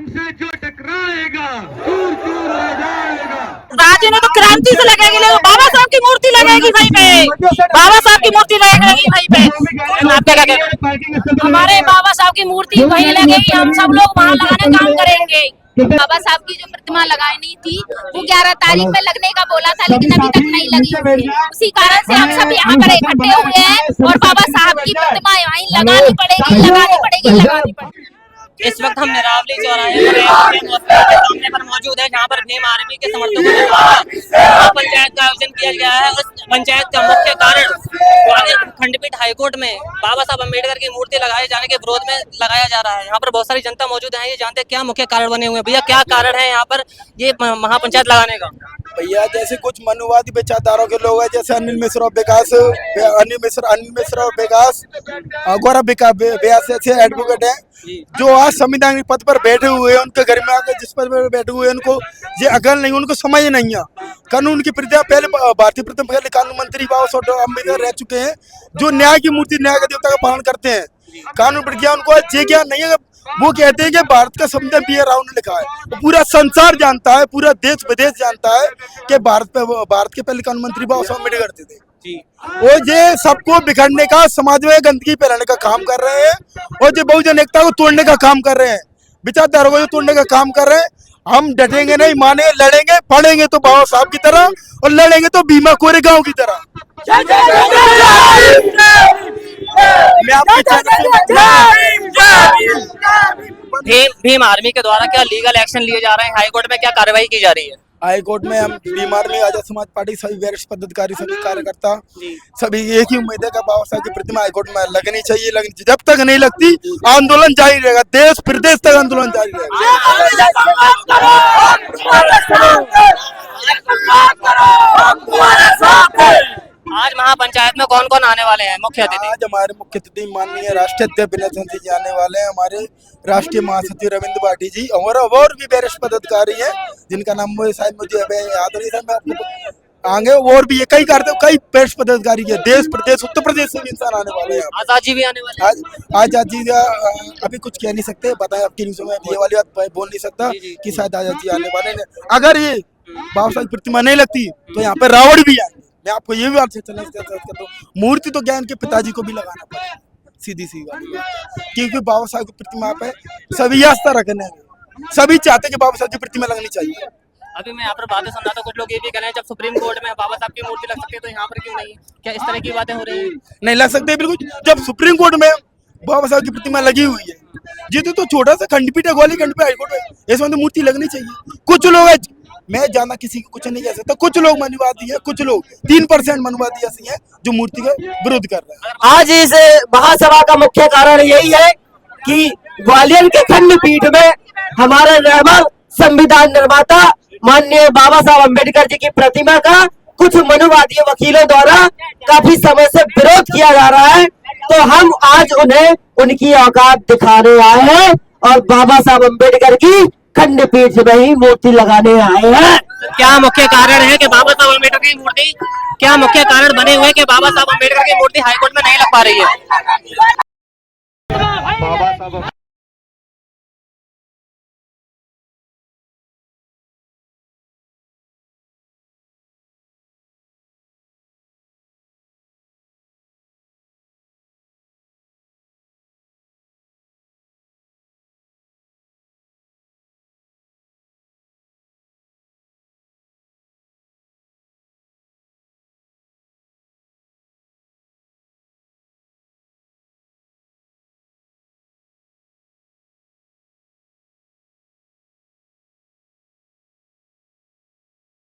हमसे जो टकराएगा चूर चूर हो जाएगा। राजी ने तो क्रांति से लगेगी, बाबा साहब की मूर्ति लगेगी वहीं पे, बाबा साहब की मूर्ति लगेगी वहीं पे। आपका क्या कहना है? हमारे बाबा साहब की मूर्ति वहीं लगेगी, हम सब लोग वहाँ लगाने काम करेंगे। बाबा साहब की जो प्रतिमा लगानी थी वो 11 तारीख में लगने का बोला था, लेकिन अभी तक नहीं लगी हुई है। उसी कारण से हम सब यहाँ पर इकट्ठे हुए हैं और बाबा साहब की प्रतिमा वहीं लगानी पड़ेगी, लगानी पड़ेगी, लगानी पड़ेगी। इस वक्त हम निरावली चौराहे सामने पर मौजूद है, जहाँ पर भीम आर्मी के समर्थकों द्वारा पंचायत का आयोजन किया गया है। उस पंचायत का मुख्य कारण खंडपीठ हाईकोर्ट में बाबा साहब अम्बेडकर की मूर्ति लगाए जाने के विरोध में लगाया जा रहा है। यहाँ पर बहुत सारी जनता मौजूद है, ये जानते हैं क्या मुख्य कारण बने हुए हैं। भैया क्या कारण है यहाँ पर ये महापंचायत लगाने का? भैया जैसे कुछ मनुवादी विचारधाराओं के लोग हैं, जैसे अनिल मिश्रा और विकास गौरव व्यास ऐसे एडवोकेट हैं जो आज संविधानिक पद पर बैठे हुए हैं। उनके घर में आकर जिस पद पर बैठे हुए हैं उनको ये अकल नहीं, उनको समझ नहीं है कानून की प्रक्रिया। पहले भारतीय प्रथम पहले कानून मंत्री बाबा साहब अम्बेडकर रह चुके हैं, जो न्याय की मूर्ति, न्याय का देवता का पालन करते हैं। कानून प्रक्रिया उनको ये ज्ञान नहीं है। वो कहते हैं कि भारत का संविधान बी आर राव ने लिखा है, तो पूरा संसार जानता है, पूरा देश विदेश जानता है कि भारत के पहले कानून मंत्री बाबा साहब अम्बेडकर थे। वो ये सबको बिखरने का, समाज में गंदगी फैलाने का काम कर रहे हैं और जो बहुजन एकता को तोड़ने का काम कर रहे हैं, विचारधारा को तोड़ने का काम कर रहे हैं। हम डटेंगे नहीं, माने, लड़ेंगे, पढ़ेंगे तो बाबा साहब की तरह और लड़ेंगे तो भीमा कोरेगांव की तरह। भीम आर्मी के द्वारा क्या लीगल एक्शन लिए जा रहे हैं? हाईकोर्ट में क्या कार्रवाई की जा रही है? हाई कोर्ट में हम भीम आर्मी, आजाद समाज पार्टी, सभी वरिष्ठ पदाधिकारी, सभी कार्यकर्ता, सभी एक ही उम्मीद है कि बाबा साहब की प्रतिमा हाई कोर्ट में लगनी चाहिए। जब तक नहीं लगती आंदोलन जारी रहेगा, देश प्रदेश तक आंदोलन जारी रहेगा। आज महापंचायत में कौन कौन आने वाले हैं मुख्य अतिथि? आज हमारे मुख्य अतिथि माननीय राष्ट्रीय अध्यक्ष विनय चंद्र जी आने वाले हैं, हमारे राष्ट्रीय महासचिव रविंद्र भाटी जी और भी वरिष्ठ पदाधिकारी हैं जिनका नाम शायद मुझे याद नहीं था। मैं आगे और भी ये कई वरिष्ठ पदाधिकारी है, देश प्रदेश उत्तर प्रदेश से भी इंसान आने वाले हैं। आजाद जी भी आने वाले हैं। आजाद जी अभी कुछ कह नहीं सकते, बताए आपकी न्यूज़ में ये वाली बात बोल नहीं सकता कि शायद आजाद जी आने वाले हैं। अगर ये बाबा साहब की प्रतिमा नहीं लगती तो यहाँ पे रावण भी आएंगे। मैं आपको ये भी बात चलना चाहता हूँ, मूर्ति तो ज्ञान के पिताजी को भी लगाना पड़ेगा, सीधी सी बात, क्योंकि बाबा साहब की प्रतिमा पे सभी आस्था रखने हैं, सभी चाहते हैं कि बाबा साहब की प्रतिमा लगनी चाहिए। अभी मैं यहाँ पर बातें सुन रहा था, कुछ लोग ये भी कह रहे हैं जब सुप्रीम कोर्ट में बाबा साहब की मूर्ति लग सकती है तो यहाँ पर क्यों नहीं? क्या इस तरह की बातें हो रही है? नहीं लग सकते बिल्कुल। जब सुप्रीम कोर्ट में बाबा साहब की प्रतिमा लगी हुई है, जी तो छोटा सा खंडपीठ है, ग्वालियर खंडपीठ हाईकोर्ट है, इसमें तो मूर्ति लगनी चाहिए। कुछ लोग, मैं जाना किसी को कुछ नहीं कह सकता, कुछ लोग मनुवादी है, कुछ लोग 3% मनुवादी ऐसी हैं जो मूर्ति का विरोध कर रहे हैं। आज इस महासभा का मुख्य कारण यही है कि ग्वालियर के खंडपीठ में हमारे निर्मल संविधान निर्माता माननीय बाबा साहब अम्बेडकर जी की प्रतिमा का कुछ मनुवादी वकीलों द्वारा काफी समय से विरोध किया जा रहा है, तो हम आज उन्हें उनकी औकात दिखाने आए हैं और बाबा साहब अम्बेडकर की खंडपीठ में ही मूर्ति लगाने आए हैं। क्या मुख्य कारण है कि बाबा साहब अम्बेडकर की मूर्ति, क्या मुख्य कारण बने हुए कि बाबा साहब अम्बेडकर की मूर्ति हाईकोर्ट में नहीं लग पा रही है? बाबा साहब